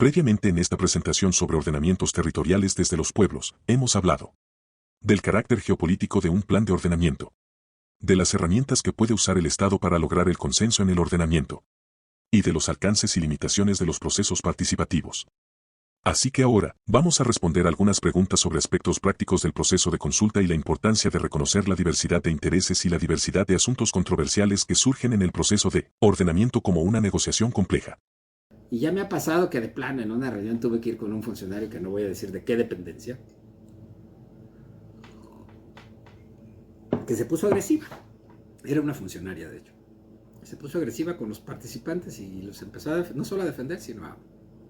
Previamente en esta presentación sobre ordenamientos territoriales desde los pueblos, hemos hablado del carácter geopolítico de un plan de ordenamiento, de las herramientas que puede usar el Estado para lograr el consenso en el ordenamiento, y de los alcances y limitaciones de los procesos participativos. Así que ahora, vamos a responder algunas preguntas sobre aspectos prácticos del proceso de consulta y la importancia de reconocer la diversidad de intereses y la diversidad de asuntos controversiales que surgen en el proceso de ordenamiento como una negociación compleja. Y ya me ha pasado que de plano en una reunión tuve que ir con un funcionario que no voy a decir de qué dependencia, que se puso agresiva. Era una funcionaria, de hecho. Se puso agresiva con los participantes y los empezó a no solo a defender, sino a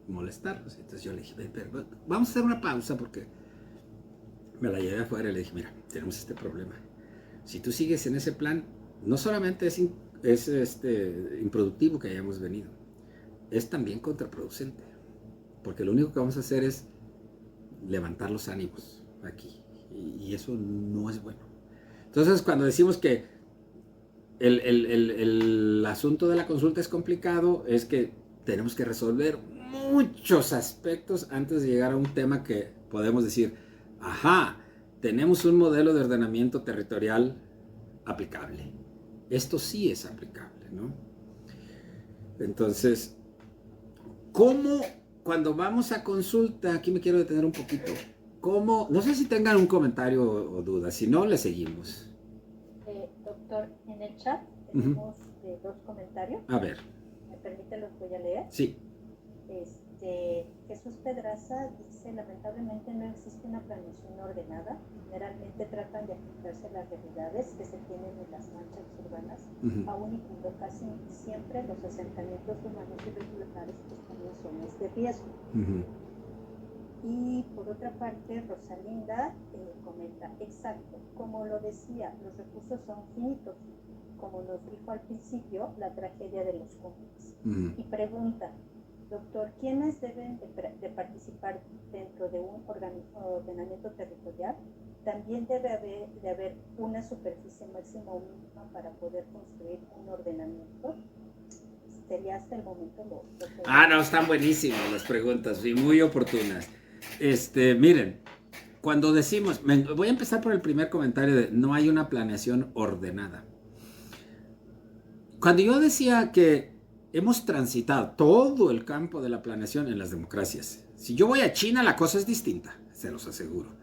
molestarlos. Entonces yo le dije, pero vamos a hacer una pausa porque me la llevé afuera y le dije, mira, tenemos este problema. Si tú sigues en ese plan, no solamente es improductivo que hayamos venido, es también contraproducente, porque lo único que vamos a hacer es levantar los ánimos aquí, y eso no es bueno. Entonces, cuando decimos que el asunto de la consulta es complicado, es que tenemos que resolver muchos aspectos antes de llegar a un tema que podemos decir, ajá, tenemos un modelo de ordenamiento territorial aplicable. Esto sí es aplicable, ¿no? Entonces, ¿cómo cuando vamos a consulta, aquí me quiero detener un poquito, cómo, no sé si tengan un comentario o duda, si no, le seguimos. Doctor, en el chat tenemos dos comentarios. A ver. ¿Me permite? Los voy a leer. Sí. Jesús Pedraza dice, lamentablemente no existe una planeación ordenada. Generalmente tratan de ajustarse las realidades que se tienen en las manchas urbanas, aún y cuando casi siempre los asentamientos humanos irregulares están en zonas de riesgo. Y por otra parte, Rosalinda comenta, exacto, como lo decía, los recursos son finitos, como nos dijo al principio, la tragedia de los cómics. Y pregunta, doctor, ¿quiénes deben de participar dentro de un ordenamiento territorial? También debe haber una superficie máxima o mínima para poder construir un ordenamiento. Sería hasta el momento lo no, están buenísimas las preguntas y muy oportunas. Miren, cuando decimos, voy a empezar por el primer comentario de no hay una planeación ordenada. Cuando yo decía que hemos transitado todo el campo de la planeación en las democracias, si yo voy a China la cosa es distinta, se los aseguro.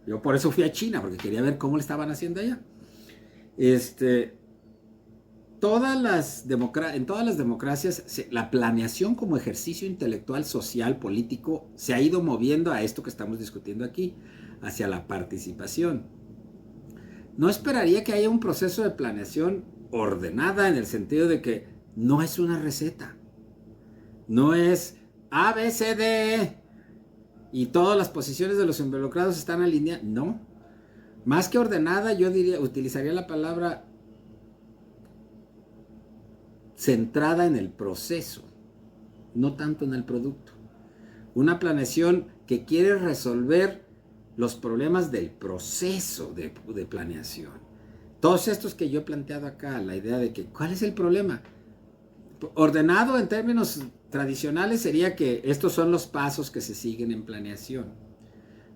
Yo por eso fui a China, porque quería ver cómo le estaban haciendo allá. En todas las democracias, la planeación como ejercicio intelectual, social, político, se ha ido moviendo a esto que estamos discutiendo aquí, hacia la participación. No esperaría que haya un proceso de planeación ordenada en el sentido de que no es una receta. No es A, B, C, D y todas las posiciones de los involucrados están alineadas. No. Más que ordenada, yo utilizaría la palabra centrada en el proceso, no tanto en el producto. Una planeación que quiere resolver los problemas del proceso de planeación. Todos estos que yo he planteado acá, la idea de que, ¿cuál es el problema? Ordenado en términos tradicionales sería que estos son los pasos que se siguen en planeación.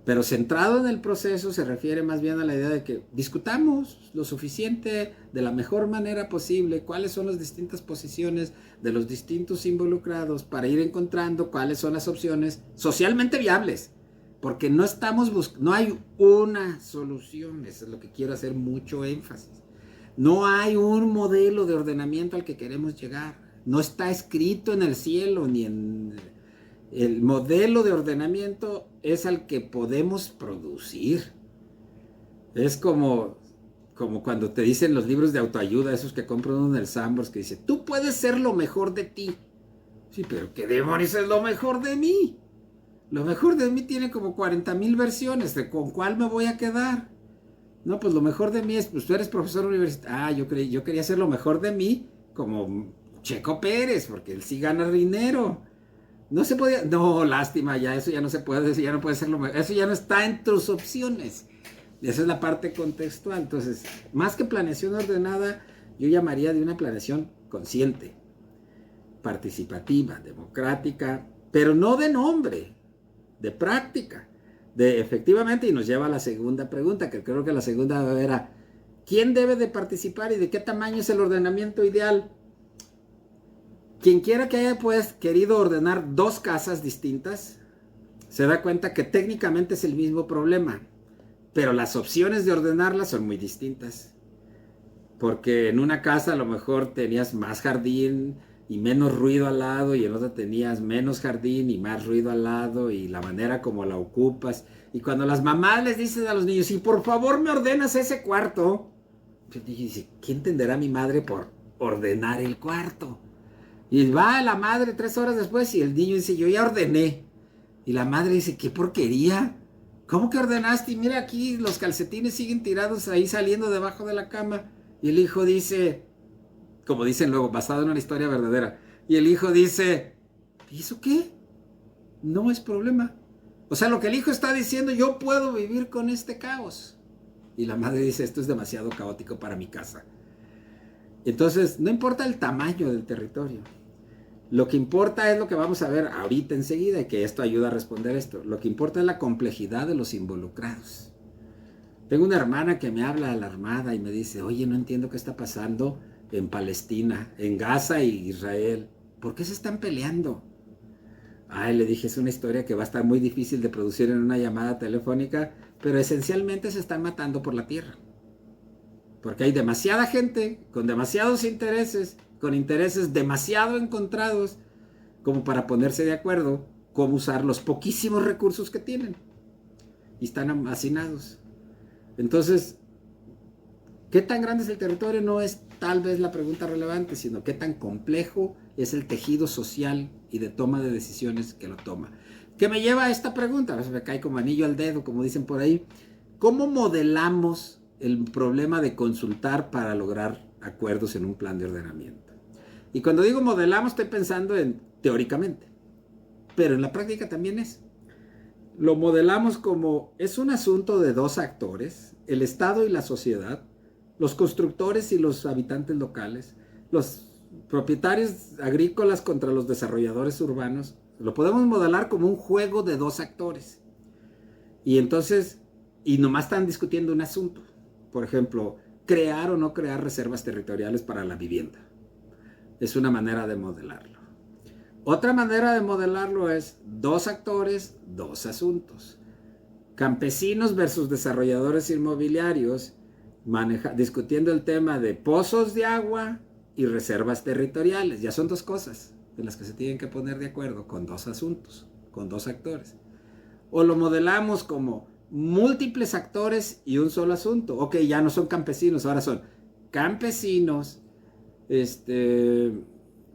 Pero centrado en el proceso se refiere más bien a la idea de que discutamos lo suficiente de la mejor manera posible cuáles son las distintas posiciones de los distintos involucrados para ir encontrando cuáles son las opciones socialmente viables. Porque no no hay una solución, eso es lo que quiero hacer mucho énfasis. No hay un modelo de ordenamiento al que queremos llegar. No está escrito en el cielo ni en... El modelo de ordenamiento es al que podemos producir. Es como cuando te dicen los libros de autoayuda, esos que compra uno en el Sambors, que dice, tú puedes ser lo mejor de ti. Sí, pero ¿qué demonios es lo mejor de mí? Lo mejor de mí tiene como 40,000 versiones. ¿Con cuál me voy a quedar? No, pues lo mejor de mí es, pues tú eres profesor universitario. Yo quería ser lo mejor de mí como Checo Pérez, porque él sí gana dinero. No se podía, no, lástima, ya eso ya no se puede, eso ya no puede ser lo mejor, eso ya no está en tus opciones. Esa es la parte contextual. Entonces, más que planeación ordenada, yo llamaría de una planeación consciente, participativa, democrática, pero no de nombre, de práctica, de efectivamente, y nos lleva a la segunda pregunta, que creo que la segunda era, ¿quién debe de participar y de qué tamaño es el ordenamiento ideal? Quien quiera que haya pues querido ordenar dos casas distintas, se da cuenta que técnicamente es el mismo problema, pero las opciones de ordenarlas son muy distintas. Porque en una casa a lo mejor tenías más jardín y menos ruido al lado, y en otra tenías menos jardín y más ruido al lado, y la manera como la ocupas. Y cuando las mamás les dicen a los niños, y por favor me ordenas ese cuarto, yo dije, ¿qué entenderá mi madre por ordenar el cuarto? Y va la madre 3 horas después y el niño dice, yo ya ordené. Y la madre dice, qué porquería. ¿Cómo que ordenaste? Y mira, aquí los calcetines siguen tirados ahí saliendo debajo de la cama. Y el hijo dice, como dicen luego, basado en una historia verdadera. Y el hijo dice, ¿y eso qué? No es problema. O sea, lo que el hijo está diciendo, yo puedo vivir con este caos. Y la madre dice, esto es demasiado caótico para mi casa. Entonces, no importa el tamaño del territorio. Lo que importa es lo que vamos a ver ahorita enseguida, y que esto ayuda a responder esto. Lo que importa es la complejidad de los involucrados. Tengo una hermana que me habla alarmada y me dice, oye, no entiendo qué está pasando en Palestina, en Gaza y Israel. ¿Por qué se están peleando? Ay, le dije, es una historia que va a estar muy difícil de producir en una llamada telefónica, pero esencialmente se están matando por la tierra. Porque hay demasiada gente con demasiados intereses, con intereses demasiado encontrados, como para ponerse de acuerdo cómo usar los poquísimos recursos que tienen. Y están hacinados. Entonces, ¿qué tan grande es el territorio? No es tal vez la pregunta relevante, sino qué tan complejo es el tejido social y de toma de decisiones que lo toma. ¿Qué me lleva a esta pregunta? A veces me cae como anillo al dedo, como dicen por ahí. ¿Cómo modelamos el problema de consultar para lograr acuerdos en un plan de ordenamiento? Y cuando digo modelamos, estoy pensando en teóricamente, pero en la práctica también es. Lo modelamos como es un asunto de dos actores, el Estado y la sociedad, los constructores y los habitantes locales, los propietarios agrícolas contra los desarrolladores urbanos. Lo podemos modelar como un juego de dos actores. Y entonces, y nomás están discutiendo un asunto. Por ejemplo, crear o no crear reservas territoriales para la vivienda. Es una manera de modelarlo. Otra manera de modelarlo es dos actores, dos asuntos. Campesinos versus desarrolladores inmobiliarios, discutiendo el tema de pozos de agua y reservas territoriales. Ya son dos cosas en las que se tienen que poner de acuerdo con dos asuntos, con dos actores. O lo modelamos como múltiples actores y un solo asunto. Ok, ya no son campesinos, ahora son campesinos,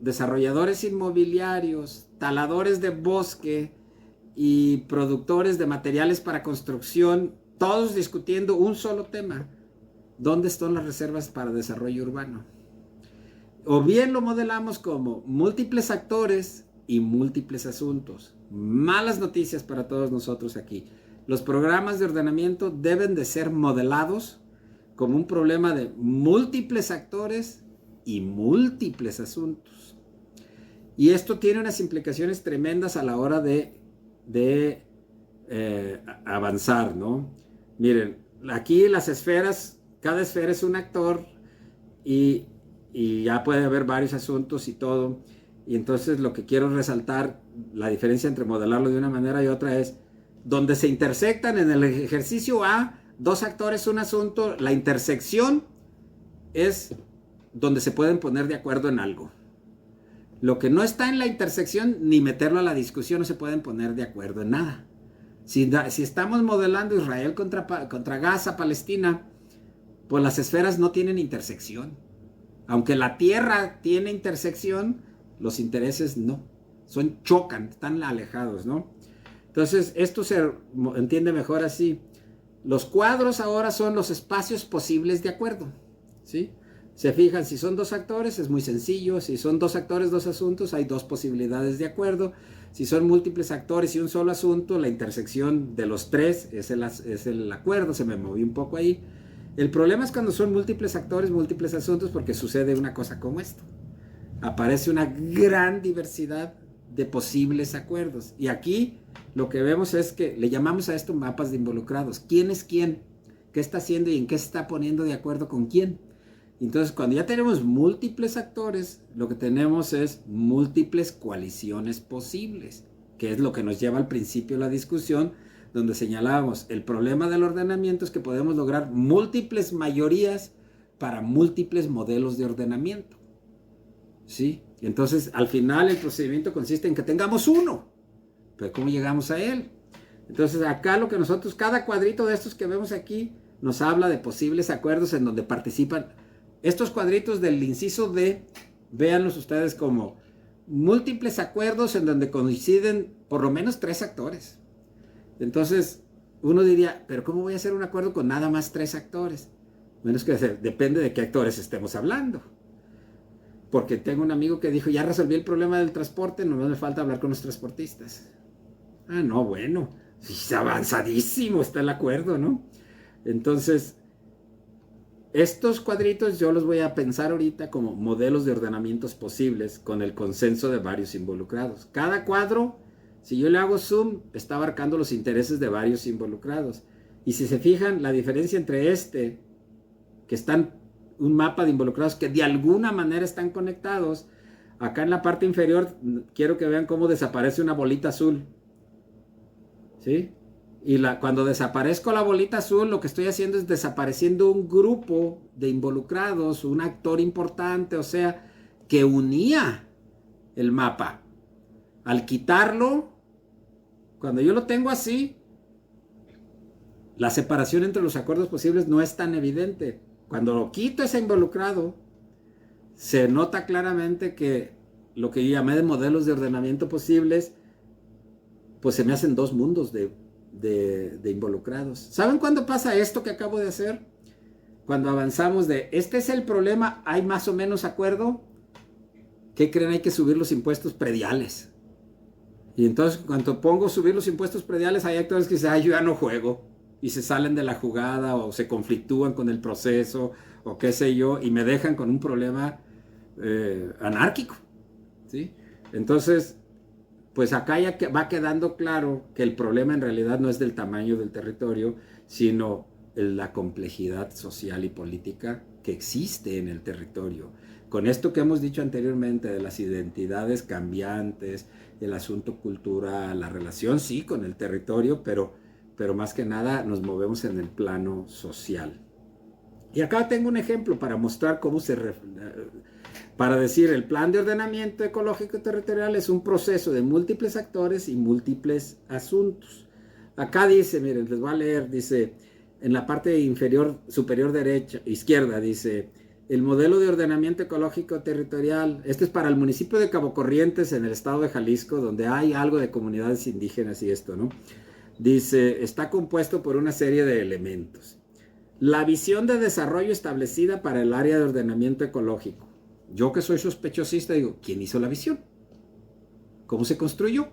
desarrolladores inmobiliarios, taladores de bosque y productores de materiales para construcción, todos discutiendo un solo tema. ¿Dónde están las reservas para desarrollo urbano? O bien lo modelamos como múltiples actores y múltiples asuntos. Malas noticias para todos nosotros aquí. Los programas de ordenamiento deben de ser modelados como un problema de múltiples actores y múltiples asuntos. Y esto tiene unas implicaciones tremendas a la hora de avanzar, ¿no? Miren, aquí las esferas, cada esfera es un actor y ya puede haber varios asuntos y todo. Y entonces lo que quiero resaltar, la diferencia entre modelarlo de una manera y otra es, donde se intersectan en el ejercicio A, dos actores, un asunto, la intersección es donde se pueden poner de acuerdo en algo. Lo que no está en la intersección, ni meterlo a la discusión, no se pueden poner de acuerdo en nada. Si estamos modelando Israel contra Gaza, Palestina, pues las esferas no tienen intersección. Aunque la tierra tiene intersección, los intereses no. Chocan, están alejados, ¿no? Entonces, esto se entiende mejor así. Los cuadros ahora son los espacios posibles de acuerdo, ¿sí? Se fijan, si son dos actores es muy sencillo, si son dos actores, dos asuntos, hay dos posibilidades de acuerdo. Si son múltiples actores y un solo asunto, la intersección de los tres es el acuerdo. Se me movió un poco ahí. El problema es cuando son múltiples actores, múltiples asuntos, porque sucede una cosa como esto. Aparece una gran diversidad de posibles acuerdos. Y aquí lo que vemos es que le llamamos a esto mapas de involucrados. ¿Quién es quién? ¿Qué está haciendo y en qué se está poniendo de acuerdo con quién? Entonces, cuando ya tenemos múltiples actores, lo que tenemos es múltiples coaliciones posibles, que es lo que nos lleva al principio de la discusión, donde señalábamos el problema del ordenamiento es que podemos lograr múltiples mayorías para múltiples modelos de ordenamiento. ¿Sí? Entonces, al final el procedimiento consiste en que tengamos uno, pero ¿cómo llegamos a él? Entonces, acá lo que nosotros, cada cuadrito de estos que vemos aquí, nos habla de posibles acuerdos en donde participan. Estos cuadritos del inciso D, véanlos ustedes como múltiples acuerdos en donde coinciden por lo menos 3 actores. Entonces, uno diría, ¿pero cómo voy a hacer un acuerdo con nada más 3 actores? Menos que depende de qué actores estemos hablando. Porque tengo un amigo que dijo, ya resolví el problema del transporte, no me falta hablar con los transportistas. Ah, no, bueno, sí, avanzadísimo está el acuerdo, ¿no? Entonces, estos cuadritos yo los voy a pensar ahorita como modelos de ordenamientos posibles con el consenso de varios involucrados. Cada cuadro, si yo le hago zoom, está abarcando los intereses de varios involucrados. Y si se fijan, la diferencia entre que están un mapa de involucrados que de alguna manera están conectados, acá en la parte inferior quiero que vean cómo desaparece una bolita azul. ¿Sí? Y cuando desaparezco la bolita azul, lo que estoy haciendo es desapareciendo un grupo de involucrados, un actor importante, o sea, que unía el mapa. Al quitarlo, cuando yo lo tengo así, la separación entre los acuerdos posibles no es tan evidente. Cuando lo quito ese involucrado, se nota claramente que lo que yo llamé de modelos de ordenamiento posibles, pues se me hacen 2 mundos de involucrados. ¿Saben cuándo pasa esto que acabo de hacer? Cuando avanzamos este es el problema, hay más o menos acuerdo. ¿Qué creen? Hay que subir los impuestos prediales. Y entonces cuando pongo subir los impuestos prediales, hay actores que dicen, yo ya no juego. Y se salen de la jugada o se conflictúan con el proceso o qué sé yo y me dejan con un problema anárquico. ¿Sí? Entonces, pues acá ya va quedando claro que el problema en realidad no es del tamaño del territorio, sino la complejidad social y política que existe en el territorio. Con esto que hemos dicho anteriormente de las identidades cambiantes, el asunto cultural, la relación sí con el territorio, pero más que nada nos movemos en el plano social. Y acá tengo un ejemplo para mostrar cómo para decir, el plan de ordenamiento ecológico territorial es un proceso de múltiples actores y múltiples asuntos. Acá dice, miren, les voy a leer, dice, en la parte inferior, superior derecha, izquierda, dice, el modelo de ordenamiento ecológico territorial, este es para el municipio de Cabo Corrientes en el estado de Jalisco, donde hay algo de comunidades indígenas y esto, ¿no? Dice, está compuesto por una serie de elementos. La visión de desarrollo establecida para el área de ordenamiento ecológico. Yo que soy sospechosista digo, ¿quién hizo la visión? ¿Cómo se construyó?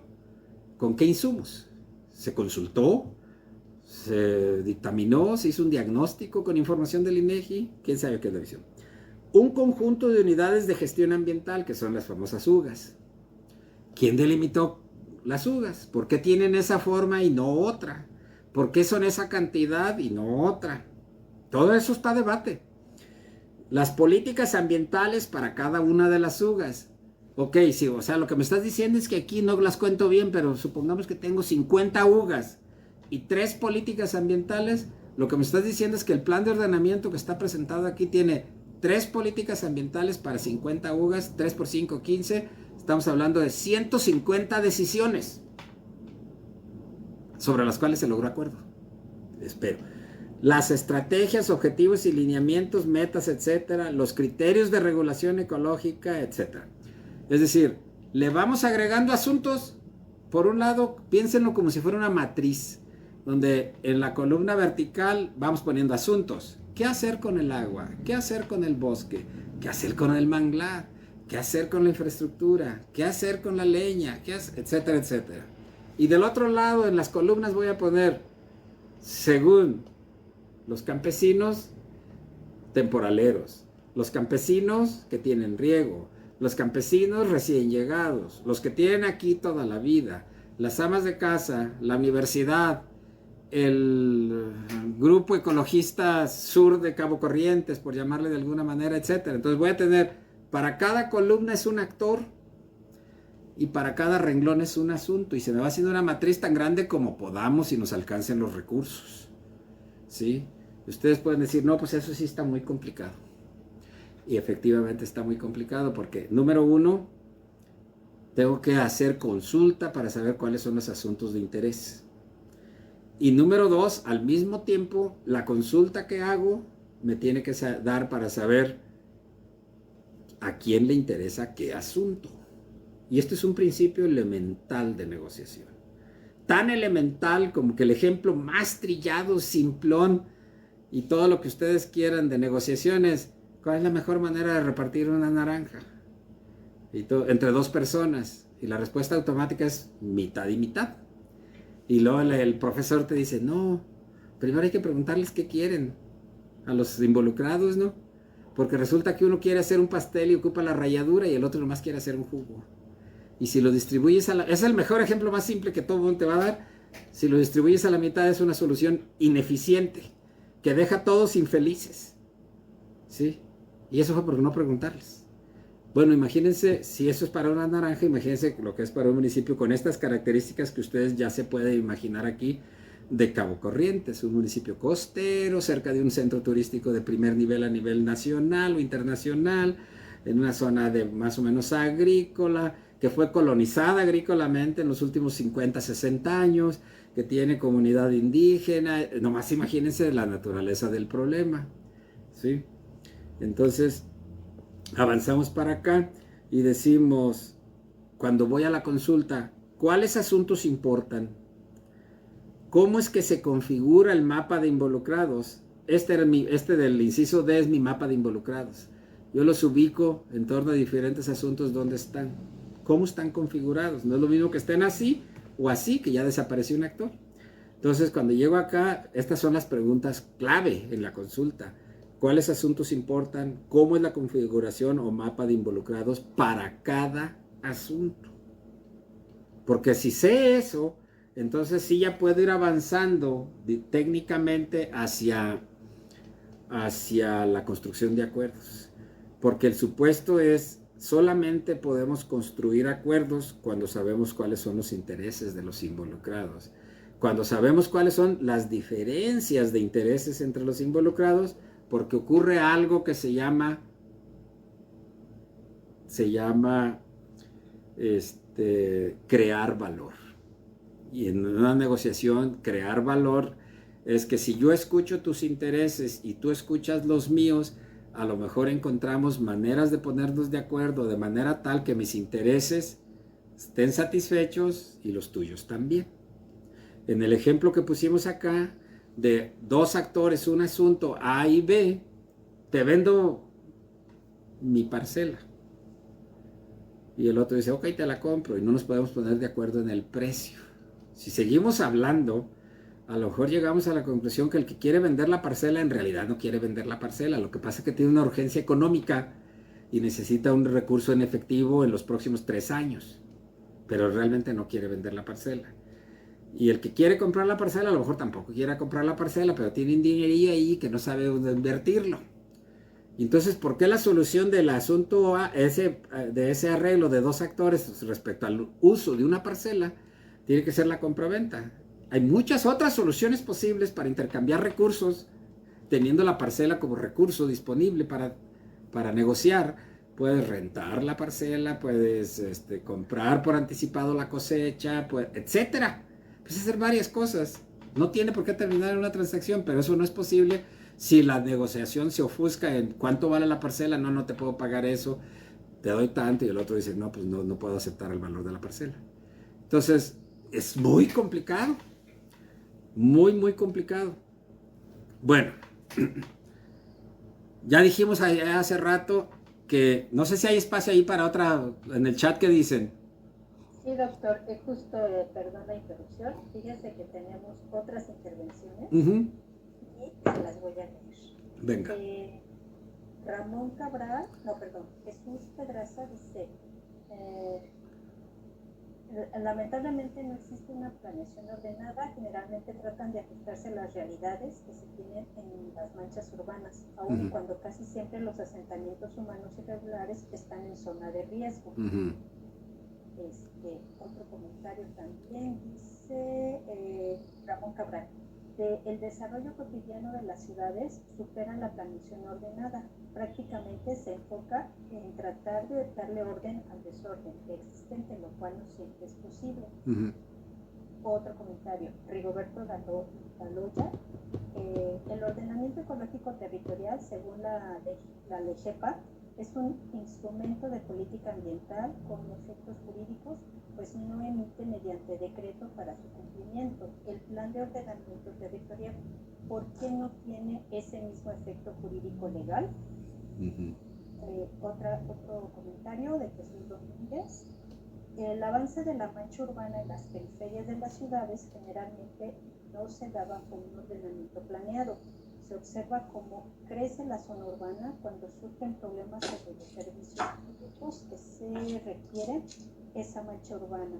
¿Con qué insumos? ¿Se consultó? ¿Se dictaminó? ¿Se hizo un diagnóstico con información del INEGI? ¿Quién sabe qué es la visión? Un conjunto de unidades de gestión ambiental, que son las famosas UGAs. ¿Quién delimitó las UGAs? ¿Por qué tienen esa forma y no otra? ¿Por qué son esa cantidad y no otra? Todo eso está a debate. Las políticas ambientales para cada una de las UGAs. Ok, sí, o sea, lo que me estás diciendo es que aquí no las cuento bien, pero supongamos que tengo 50 UGAs y 3 políticas ambientales. Lo que me estás diciendo es que el plan de ordenamiento que está presentado aquí tiene 3 políticas ambientales para 50 UGAs, 3 por 5, 15. Estamos hablando de 150 decisiones sobre las cuales se logró acuerdo. Espero. Las estrategias, objetivos y lineamientos, metas, etcétera, los criterios de regulación ecológica, etcétera. Es decir, le vamos agregando asuntos. Por un lado, piénsenlo como si fuera una matriz, donde en la columna vertical vamos poniendo asuntos. ¿Qué hacer con el agua? ¿Qué hacer con el bosque? ¿Qué hacer con el manglar? ¿Qué hacer con la infraestructura? ¿Qué hacer con la leña? Etcétera, etcétera. Y del otro lado, en las columnas voy a poner, según los campesinos temporaleros, los campesinos que tienen riego, los campesinos recién llegados, los que tienen aquí toda la vida, las amas de casa, la universidad, el grupo ecologista sur de Cabo Corrientes, por llamarle de alguna manera, etcétera. Entonces voy a tener, para cada columna es un actor y para cada renglón es un asunto, y se me va haciendo una matriz tan grande como podamos y nos alcancen los recursos, ¿sí? Ustedes pueden decir, no, pues eso sí está muy complicado. Y efectivamente está muy complicado porque, número uno, tengo que hacer consulta para saber cuáles son los asuntos de interés. Y número dos, al mismo tiempo, la consulta que hago me tiene que dar para saber a quién le interesa qué asunto. Y esto es un principio elemental de negociación. Tan elemental como que el ejemplo más trillado, simplón y todo lo que ustedes quieran de negociaciones, ¿cuál es la mejor manera de repartir una naranja? Entre dos personas. Y la respuesta automática es mitad y mitad. Y luego el profesor te dice, no, primero hay que preguntarles qué quieren a los involucrados, ¿no? Porque resulta que uno quiere hacer un pastel y ocupa la ralladura y el otro nomás quiere hacer un jugo. Y si lo distribuyes es el mejor ejemplo más simple que todo el mundo te va a dar. Si lo distribuyes a la mitad es una solución ineficiente que deja a todos infelices, ¿sí? Y eso fue por no preguntarles. Bueno, imagínense, si eso es para una naranja, imagínense lo que es para un municipio con estas características que ustedes ya se pueden imaginar aquí de Cabo Corrientes, un municipio costero, cerca de un centro turístico de primer nivel a nivel nacional o internacional, en una zona de más o menos agrícola, que fue colonizada agrícolamente en los últimos 50, 60 años, que tiene comunidad indígena. Nomás imagínense la naturaleza del problema, ¿sí? Entonces, avanzamos para acá y decimos, cuando voy a la consulta, ¿cuáles asuntos importan? ¿Cómo es que se configura el mapa de involucrados? Este del inciso D es mi mapa de involucrados. Yo los ubico en torno a diferentes asuntos donde están. ¿Cómo están configurados? No es lo mismo que estén así o así, que ya desapareció un actor. Entonces, cuando llego acá, estas son las preguntas clave en la consulta. ¿Cuáles asuntos importan? ¿Cómo es la configuración o mapa de involucrados para cada asunto? Porque si sé eso, entonces sí ya puedo ir avanzando técnicamente hacia la construcción de acuerdos. Porque el supuesto es, solamente podemos construir acuerdos cuando sabemos cuáles son los intereses de los involucrados. Cuando sabemos cuáles son las diferencias de intereses entre los involucrados, porque ocurre algo que se llama crear valor. Y en una negociación, crear valor es que si yo escucho tus intereses y tú escuchas los míos, a lo mejor encontramos maneras de ponernos de acuerdo de manera tal que mis intereses estén satisfechos y los tuyos también. En el ejemplo que pusimos acá, de dos actores, un asunto A y B, te vendo mi parcela. Y el otro dice, ok, te la compro, y no nos podemos poner de acuerdo en el precio. Si seguimos hablando, a lo mejor llegamos a la conclusión que el que quiere vender la parcela en realidad no quiere vender la parcela. Lo que pasa es que tiene una urgencia económica y necesita un recurso en efectivo en los próximos 3 años. Pero realmente no quiere vender la parcela. Y el que quiere comprar la parcela a lo mejor tampoco quiere comprar la parcela, pero tiene un dinerillo ahí que no sabe dónde invertirlo. Entonces, ¿por qué la solución del asunto de ese arreglo de dos actores respecto al uso de una parcela tiene que ser la compraventa? Hay muchas otras soluciones posibles para intercambiar recursos, teniendo la parcela como recurso disponible para negociar. Puedes rentar la parcela, puedes comprar por anticipado la cosecha, etcétera. Puedes hacer varias cosas. No tiene por qué terminar en una transacción, pero eso no es posible si la negociación se ofusca en cuánto vale la parcela. No te puedo pagar eso, te doy tanto, y el otro dice, no, pues no puedo aceptar el valor de la parcela. Entonces, es muy complicado. Muy, muy complicado. Bueno, ya dijimos hace rato que no sé si hay espacio ahí para otra en el chat que dicen. Sí, doctor, justo, perdón la interrupción. Fíjense que tenemos otras intervenciones y se las voy a leer. Venga. Ramón Cabral, no, perdón, Jesús Pedraza dice, lamentablemente no existe una planeación ordenada, generalmente tratan de ajustarse a las realidades que se tienen en las manchas urbanas, aun cuando casi siempre los asentamientos humanos irregulares están en zona de riesgo. Otro comentario también dice Ramón Cabral, el desarrollo cotidiano de las ciudades supera la planeación ordenada, prácticamente se enfoca en tratar de darle orden al desorden existente, lo cual no siempre es posible. Otro comentario, Rigoberto Galoya, el ordenamiento ecológico territorial, según la LEGEPA, es un instrumento de política ambiental con efectos jurídicos, pues no emite mediante decreto para su cumplimiento. El plan de ordenamiento territorial, ¿por qué no tiene ese mismo efecto jurídico legal? Otro comentario de Jesús Domínguez. El avance de la mancha urbana en las periferias de las ciudades generalmente no se daba con un ordenamiento planeado. Se observa cómo crece la zona urbana cuando surgen problemas sobre los servicios públicos que se requieren esa mancha urbana.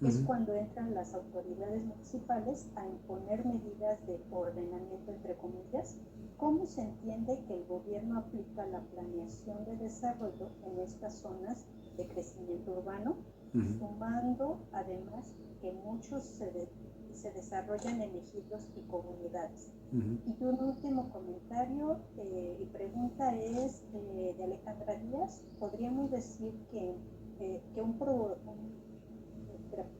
Es cuando entran las autoridades municipales a imponer medidas de ordenamiento, entre comillas. ¿Cómo se entiende que el gobierno aplica la planeación de desarrollo en estas zonas de crecimiento urbano? Sumando además que muchos se desarrollan en ejidos y comunidades. Y un último comentario y pregunta es de Alejandra Díaz. ¿Podríamos decir que un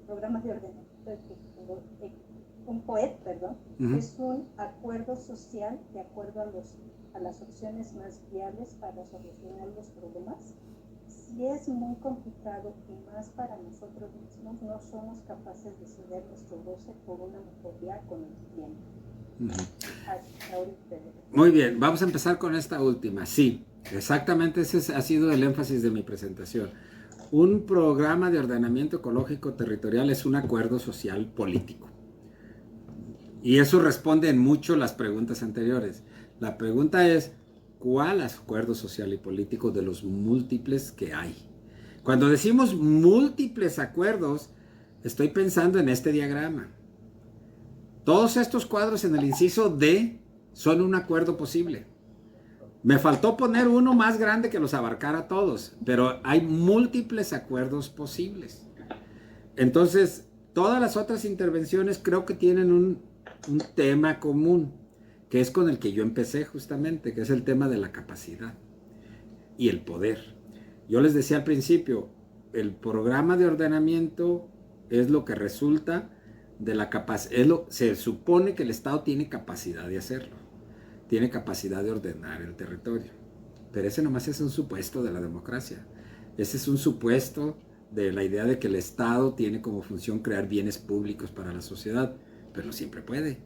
programa de ordenamiento, un POET, perdón, es un acuerdo social de acuerdo a las opciones más viables para solucionar los problemas? Si es muy complicado y más para nosotros mismos, no somos capaces de ceder nuestro goce por una mejoría con el tiempo. Muy bien, vamos a empezar con esta última. Sí, exactamente ese ha sido el énfasis de mi presentación. Un programa de ordenamiento ecológico territorial es un acuerdo social político. Y eso responde en mucho las preguntas anteriores. La pregunta es, ¿cuál acuerdo social y político de los múltiples que hay? Cuando decimos múltiples acuerdos, estoy pensando en este diagrama. Todos estos cuadros en el inciso D son un acuerdo posible. Me faltó poner uno más grande que los abarcara a todos, pero hay múltiples acuerdos posibles. Entonces, todas las otras intervenciones creo que tienen un tema común, que es con el que yo empecé justamente, que es el tema de la capacidad y el poder. Yo les decía al principio, el programa de ordenamiento es lo que resulta de la capacidad, se supone que el Estado tiene capacidad de hacerlo, tiene capacidad de ordenar el territorio, pero ese nomás es un supuesto de la democracia, ese es un supuesto de la idea de que el Estado tiene como función crear bienes públicos para la sociedad, pero no siempre puede.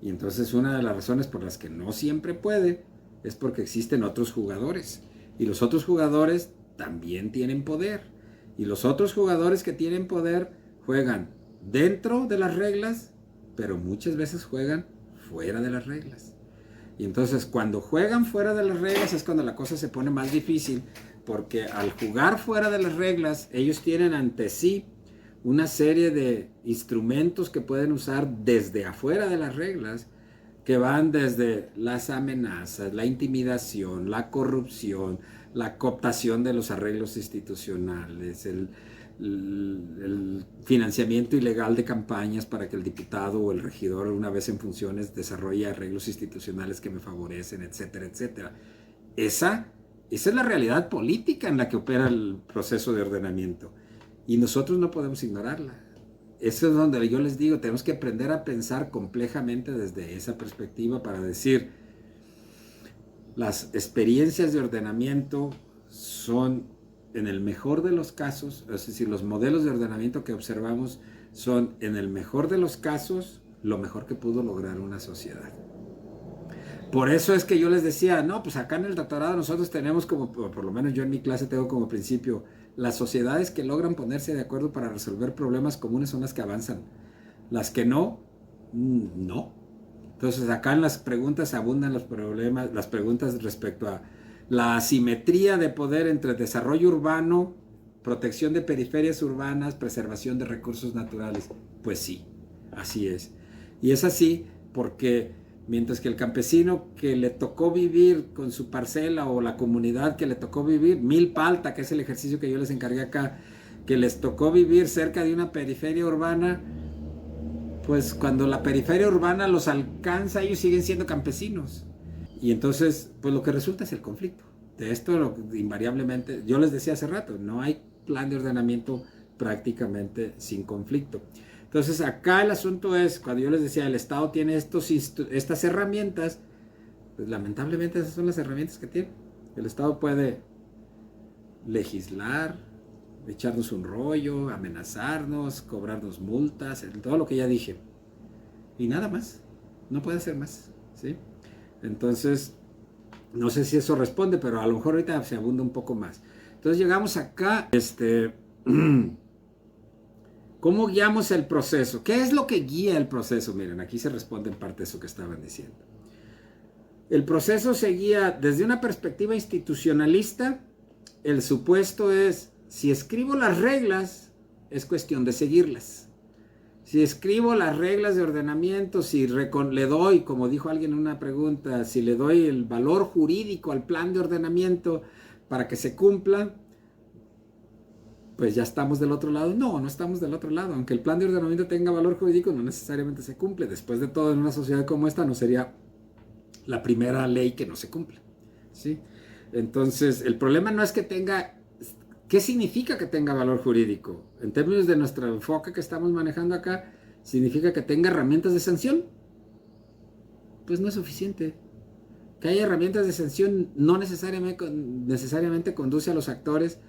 Y entonces una de las razones por las que no siempre puede es porque existen otros jugadores. Y los otros jugadores también tienen poder. Y los otros jugadores que tienen poder juegan dentro de las reglas, pero muchas veces juegan fuera de las reglas. Y entonces cuando juegan fuera de las reglas es cuando la cosa se pone más difícil, porque al jugar fuera de las reglas, ellos tienen ante sí una serie de instrumentos que pueden usar desde afuera de las reglas, que van desde las amenazas, la intimidación, la corrupción, la cooptación de los arreglos institucionales, el financiamiento ilegal de campañas para que el diputado o el regidor, una vez en funciones, desarrolle arreglos institucionales que me favorecen, etcétera, etcétera. Esa es la realidad política en la que opera el proceso de ordenamiento. Y nosotros no podemos ignorarla. Eso es donde yo les digo, tenemos que aprender a pensar complejamente desde esa perspectiva para decir, las experiencias de ordenamiento son, en el mejor de los casos, es decir, los modelos de ordenamiento que observamos son, en el mejor de los casos, lo mejor que pudo lograr una sociedad. Por eso es que yo les decía, no, pues acá en el doctorado nosotros tenemos como, por lo menos yo en mi clase tengo como principio, las sociedades que logran ponerse de acuerdo para resolver problemas comunes son las que avanzan. Las que no, no. Entonces acá en las preguntas abundan los problemas, las preguntas respecto a la asimetría de poder entre desarrollo urbano, protección de periferias urbanas, preservación de recursos naturales. Pues sí, así es. Y es así porque mientras que el campesino que le tocó vivir con su parcela o la comunidad que le tocó vivir, milpa alta, que es el ejercicio que yo les encargué acá, que les tocó vivir cerca de una periferia urbana, pues cuando la periferia urbana los alcanza, ellos siguen siendo campesinos. Y entonces, pues lo que resulta es el conflicto. De esto invariablemente, yo les decía hace rato, no hay plan de ordenamiento prácticamente sin conflicto. Entonces acá el asunto es, cuando yo les decía, el Estado tiene estas herramientas, pues lamentablemente esas son las herramientas que tiene. El Estado puede legislar, echarnos un rollo, amenazarnos, cobrarnos multas, todo lo que ya dije. Y nada más, no puede hacer más, ¿sí? Entonces, no sé si eso responde, pero a lo mejor ahorita se abunda un poco más. Entonces llegamos acá, ¿cómo guiamos el proceso? ¿Qué es lo que guía el proceso? Miren, aquí se responde en parte eso que estaban diciendo. El proceso se guía desde una perspectiva institucionalista. El supuesto es, si escribo las reglas, es cuestión de seguirlas. Si escribo las reglas de ordenamiento, si le doy, como dijo alguien en una pregunta, si le doy el valor jurídico al plan de ordenamiento para que se cumpla, pues ya estamos del otro lado. No, no estamos del otro lado. Aunque el plan de ordenamiento tenga valor jurídico, no necesariamente se cumple. Después de todo, en una sociedad como esta, no sería la primera ley que no se cumple, ¿sí? Entonces, el problema no es que tenga... ¿Qué significa que tenga valor jurídico? En términos de nuestro enfoque que estamos manejando acá, ¿significa que tenga herramientas de sanción? Pues no es suficiente. Que haya herramientas de sanción no necesariamente conduce a los actores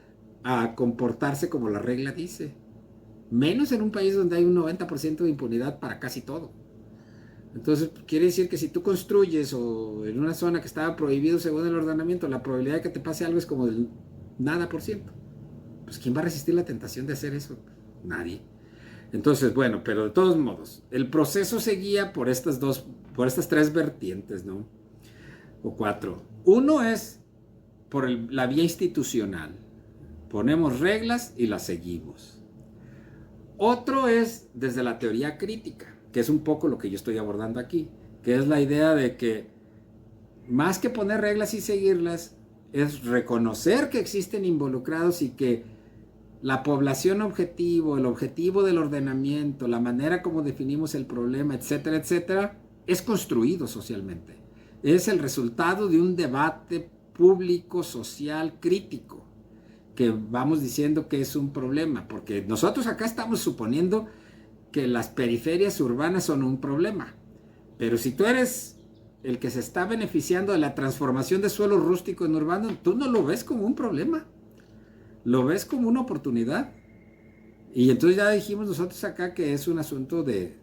a comportarse como la regla dice. Menos en un país donde hay un 90% de impunidad para casi todo. Entonces, quiere decir que si tú construyes o en una zona que estaba prohibido según el ordenamiento, la probabilidad de que te pase algo es como del nada por ciento. Pues ¿quién va a resistir la tentación de hacer eso? Nadie. Entonces, bueno, pero de todos modos, el proceso se guía por estas tres vertientes, ¿no? O cuatro. Uno es por la vía institucional. Ponemos reglas y las seguimos. Otro es desde la teoría crítica, que es un poco lo que yo estoy abordando aquí, que es la idea de que más que poner reglas y seguirlas, es reconocer que existen involucrados y que la población objetivo, el objetivo del ordenamiento, la manera como definimos el problema, etcétera, etcétera, es construido socialmente. Es el resultado de un debate público, social, crítico, que vamos diciendo que es un problema, porque nosotros acá estamos suponiendo que las periferias urbanas son un problema, pero si tú eres el que se está beneficiando de la transformación de suelo rústico en urbano, tú no lo ves como un problema, lo ves como una oportunidad. Y entonces ya dijimos nosotros acá que es un asunto de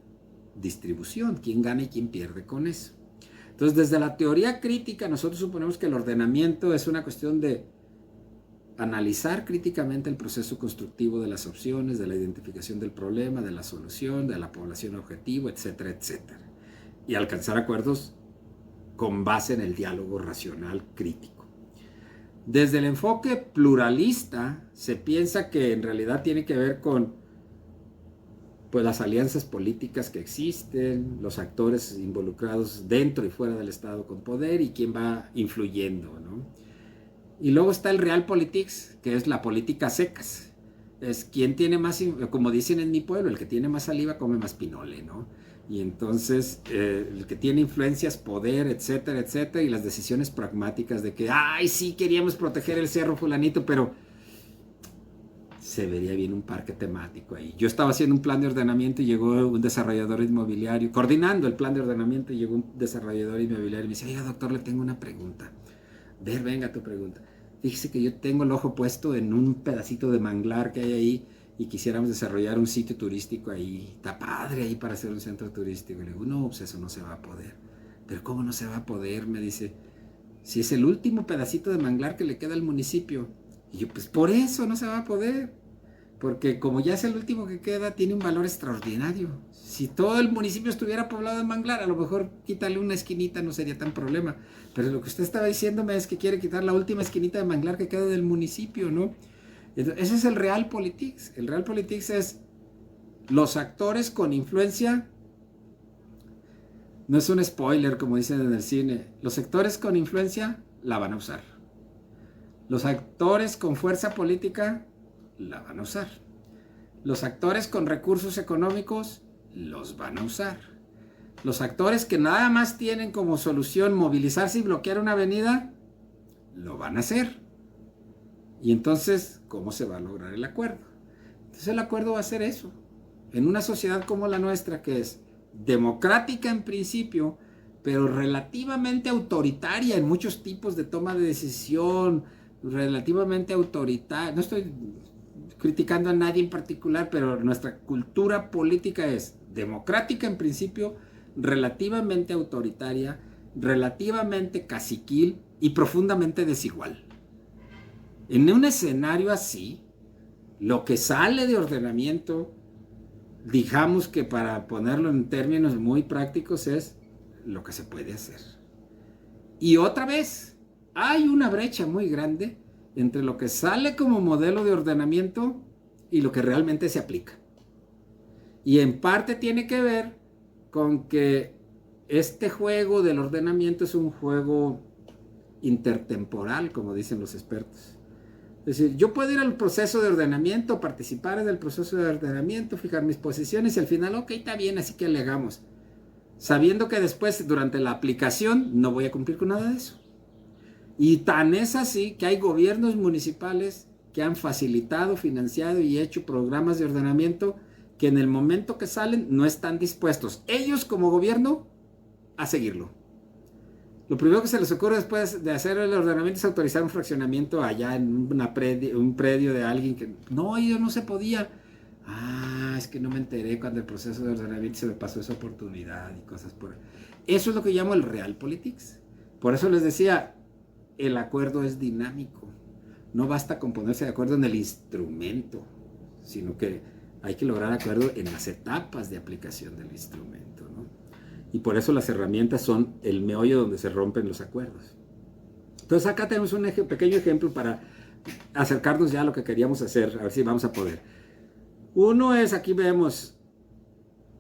distribución, quién gana y quién pierde con eso. Entonces, desde la teoría crítica, nosotros suponemos que el ordenamiento es una cuestión de analizar críticamente el proceso constructivo de las opciones, de la identificación del problema, de la solución, de la población objetivo, etcétera, etcétera. Y alcanzar acuerdos con base en el diálogo racional crítico. Desde el enfoque pluralista se piensa que en realidad tiene que ver con pues, las alianzas políticas que existen, los actores involucrados dentro y fuera del Estado con poder y quién va influyendo, ¿no? Y luego está el realpolitik, que es la política secas. Es quien tiene más, como dicen en mi pueblo, el que tiene más saliva come más pinole, ¿no? Y entonces el que tiene influencias, poder, etcétera, etcétera, y las decisiones pragmáticas de que, ay, sí, queríamos proteger el cerro fulanito, pero se vería bien un parque temático ahí. Yo estaba haciendo un plan de ordenamiento y llegó un desarrollador inmobiliario, coordinando el plan de ordenamiento, y llegó un desarrollador inmobiliario y me dice, oiga, doctor, le tengo una pregunta. Venga tu pregunta. Fíjese que yo tengo el ojo puesto en un pedacito de manglar que hay ahí y quisiéramos desarrollar un sitio turístico ahí. Está padre ahí para hacer un centro turístico. Y le digo, no, pues eso no se va a poder. ¿Pero cómo no se va a poder? Me dice, si es el último pedacito de manglar que le queda al municipio. Y yo, pues por eso no se va a poder. porque como ya es el último que queda, tiene un valor extraordinario. Si todo el municipio estuviera poblado de manglar, a lo mejor quitarle una esquinita no sería tan problema. Pero lo que usted estaba diciéndome es que quiere quitar la última esquinita de manglar que queda del municipio, ¿no? Entonces, ese es el Realpolitik. El Realpolitik es los actores con influencia. No es un spoiler, como dicen en el cine. Los actores con influencia la van a usar. Los actores con fuerza política la van a usar. Los actores con recursos económicos los van a usar. Los actores que nada más tienen como solución movilizarse y bloquear una avenida, lo van a hacer. Y entonces, ¿cómo se va a lograr el acuerdo? Entonces el acuerdo va a ser eso. En una sociedad como la nuestra, que es democrática en principio, pero relativamente autoritaria en muchos tipos de toma de decisión, relativamente autoritaria. No estoy criticando a nadie en particular, pero nuestra cultura política es democrática en principio, relativamente autoritaria, relativamente caciquil y profundamente desigual. En un escenario así, lo que sale de ordenamiento, digamos que para ponerlo en términos muy prácticos, es lo que se puede hacer. Y otra vez, hay una brecha muy grande entre lo que sale como modelo de ordenamiento y lo que realmente se aplica. Y en parte tiene que ver con que este juego del ordenamiento es un juego intertemporal, como dicen los expertos. Es decir, yo puedo ir al proceso de ordenamiento, participar en el proceso de ordenamiento, fijar mis posiciones y al final, ok, está bien, así que le hagamos. Sabiendo que después, durante la aplicación, no voy a cumplir con nada de eso. Y tan es así que hay gobiernos municipales que han facilitado, financiado y hecho programas de ordenamiento que en el momento que salen no están dispuestos, ellos como gobierno, a seguirlo. Lo primero que se les ocurre después de hacer el ordenamiento es autorizar un fraccionamiento allá en un predio de alguien que no, yo no se podía. Es que no me enteré cuando el proceso de ordenamiento se me pasó esa oportunidad y cosas por ahí. Eso es lo que llamo el Realpolitik. Por eso les decía, el acuerdo es dinámico. No basta con ponerse de acuerdo en el instrumento, sino que hay que lograr acuerdo en las etapas de aplicación del instrumento, ¿no? Y por eso las herramientas son el meollo donde se rompen los acuerdos. Entonces acá tenemos un pequeño ejemplo para acercarnos ya a lo que queríamos hacer, a ver si vamos a poder. Uno es, aquí vemos,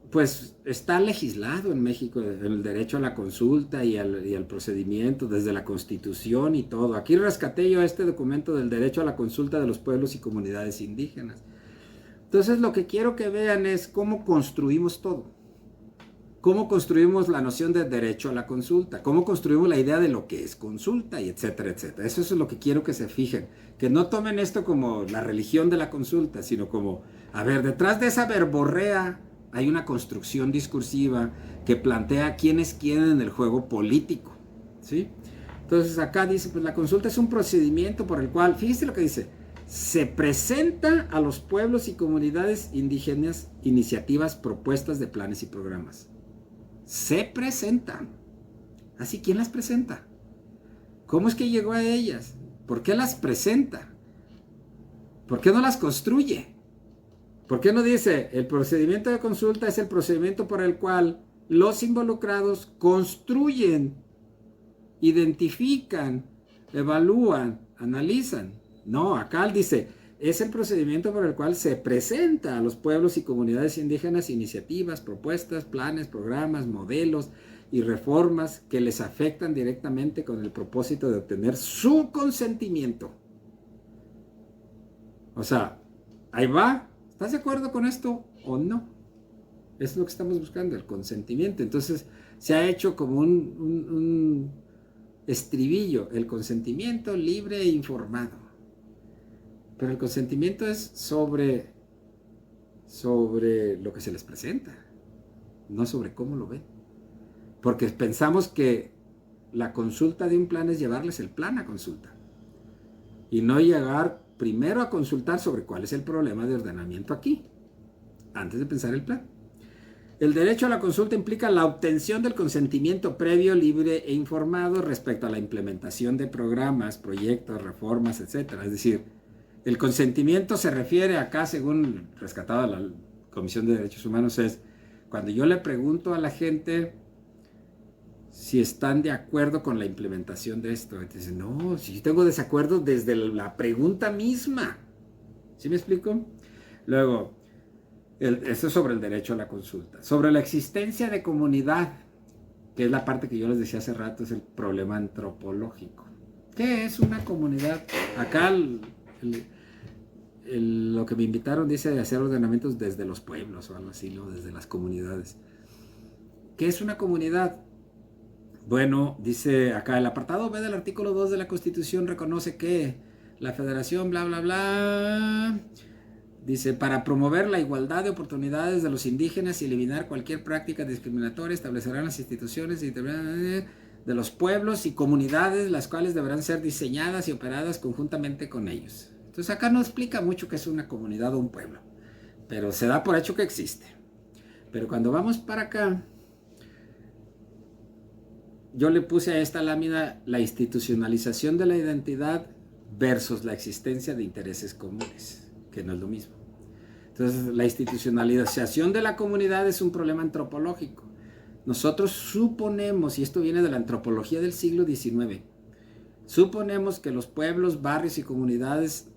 pues está legislado en México el derecho a la consulta y al procedimiento desde la Constitución y todo. Aquí rescaté yo este documento del derecho a la consulta de los pueblos y comunidades indígenas. Entonces lo que quiero que vean es cómo construimos todo. Cómo construimos la noción de derecho a la consulta, cómo construimos la idea de lo que es consulta, y etcétera, etcétera. Eso es lo que quiero que se fijen, que no tomen esto como la religión de la consulta, sino como, a ver, detrás de esa verborrea hay una construcción discursiva que plantea quién es quién en el juego político, ¿sí? Entonces acá dice, pues la consulta es un procedimiento por el cual, fíjese lo que dice, se presenta a los pueblos y comunidades indígenas iniciativas, propuestas de planes y programas. Se presentan. Así, ¿quién las presenta? ¿Cómo es que llegó a ellas? ¿Por qué las presenta? ¿Por qué no las construye? ¿Por qué no dice, el procedimiento de consulta es el procedimiento por el cual los involucrados construyen, identifican, evalúan, analizan? No, acá él dice, es el procedimiento por el cual se presenta a los pueblos y comunidades indígenas iniciativas, propuestas, planes, programas, modelos y reformas que les afectan directamente con el propósito de obtener su consentimiento. O sea, ahí va. ¿Estás de acuerdo con esto o no? Es lo que estamos buscando, el consentimiento. Entonces se ha hecho como un estribillo, el consentimiento libre e informado. Pero el consentimiento es sobre lo que se les presenta, no sobre cómo lo ven. Porque pensamos que la consulta de un plan es llevarles el plan a consulta. Y no llegar primero a consultar sobre cuál es el problema de ordenamiento aquí, antes de pensar el plan. El derecho a la consulta implica la obtención del consentimiento previo, libre e informado respecto a la implementación de programas, proyectos, reformas, etc. Es decir, El consentimiento se refiere acá, según rescatado la Comisión de Derechos Humanos, es cuando yo le pregunto a la gente si están de acuerdo con la implementación de esto. Entonces, no, si yo tengo desacuerdo desde la pregunta misma. ¿Sí me explico? Luego, esto es sobre el derecho a la consulta. Sobre la existencia de comunidad, que es la parte que yo les decía hace rato, es el problema antropológico. ¿Qué es una comunidad? Acá lo que me invitaron dice de hacer ordenamientos desde los pueblos o algo así, ¿no? Desde las comunidades. ¿Qué es una comunidad? Bueno, dice acá el apartado B del artículo 2 de la Constitución reconoce que la federación, bla, bla, bla, dice, para promover la igualdad de oportunidades de los indígenas y eliminar cualquier práctica discriminatoria, establecerán las instituciones de los pueblos y comunidades, las cuales deberán ser diseñadas y operadas conjuntamente con ellos. Entonces acá no explica mucho qué es una comunidad o un pueblo, pero se da por hecho que existe. Pero cuando vamos para acá, yo le puse a esta lámina la institucionalización de la identidad versus la existencia de intereses comunes, que no es lo mismo. Entonces, la institucionalización de la comunidad es un problema antropológico. Nosotros suponemos, y esto viene de la antropología del siglo XIX, suponemos que los pueblos, barrios y comunidades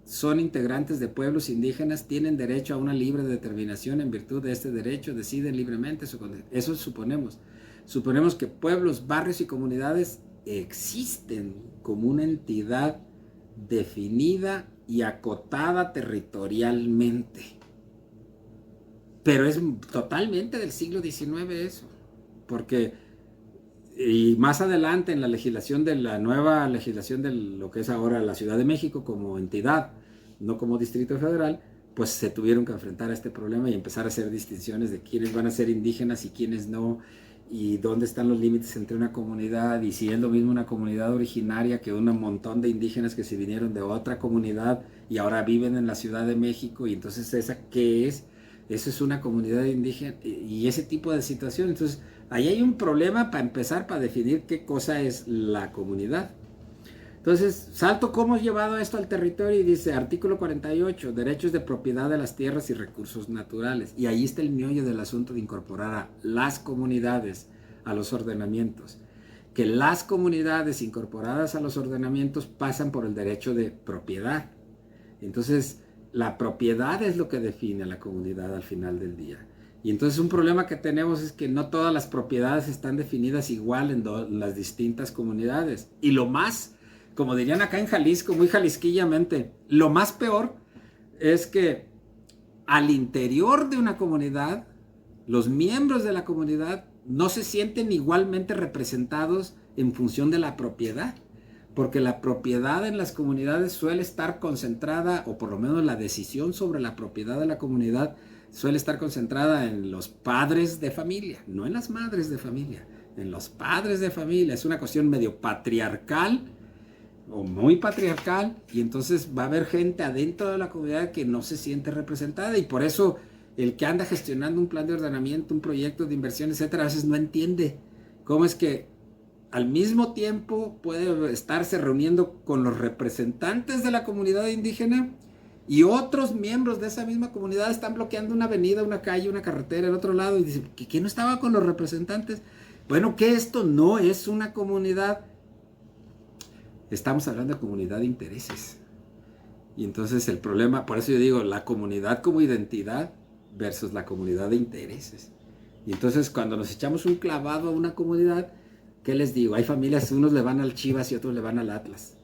son integrantes de pueblos indígenas, tienen derecho a una libre determinación, en virtud de este derecho deciden libremente su condición. Eso suponemos. Suponemos que pueblos, barrios y comunidades existen como una entidad definida y acotada territorialmente. Pero es totalmente del siglo XIX eso, porque y más adelante en la legislación de la nueva legislación de lo que es ahora la Ciudad de México como entidad, no como Distrito Federal, pues se tuvieron que enfrentar a este problema y empezar a hacer distinciones de quiénes van a ser indígenas y quiénes no, y dónde están los límites entre una comunidad, y si es lo mismo una comunidad originaria que un montón de indígenas que se vinieron de otra comunidad y ahora viven en la Ciudad de México, y entonces esa ¿qué es? Eso es una comunidad indígena y ese tipo de situación. Entonces ahí hay un problema para empezar, para definir qué cosa es la comunidad. Entonces, salto cómo he llevado esto al territorio y dice, artículo 48, derechos de propiedad de las tierras y recursos naturales. Y ahí está el meollo del asunto de incorporar a las comunidades a los ordenamientos. Que las comunidades incorporadas a los ordenamientos pasan por el derecho de propiedad. Entonces, la propiedad es lo que define a la comunidad al final del día. Y entonces un problema que tenemos es que no todas las propiedades están definidas igual en las distintas comunidades. Y lo más, como dirían acá en Jalisco, muy jalisquillamente, lo más peor es que al interior de una comunidad, los miembros de la comunidad no se sienten igualmente representados en función de la propiedad. Porque la propiedad en las comunidades suele estar concentrada, o por lo menos la decisión sobre la propiedad de la comunidad suele estar concentrada en los padres de familia, no en las madres de familia, en los padres de familia. Es una cuestión medio patriarcal o muy patriarcal, y entonces va a haber gente adentro de la comunidad que no se siente representada, y por eso el que anda gestionando un plan de ordenamiento, un proyecto de inversión, etcétera, a veces no entiende cómo es que al mismo tiempo puede estarse reuniendo con los representantes de la comunidad indígena y otros miembros de esa misma comunidad están bloqueando una avenida, una calle, una carretera al otro lado, y dicen, ¿qué no estaba con los representantes? Bueno, que esto no es una comunidad. Estamos hablando de comunidad de intereses. Y entonces el problema, por eso yo digo, la comunidad como identidad versus la comunidad de intereses. Y entonces cuando nos echamos un clavado a una comunidad, ¿qué les digo? Hay familias, unos le van al Chivas y otros le van al Atlas.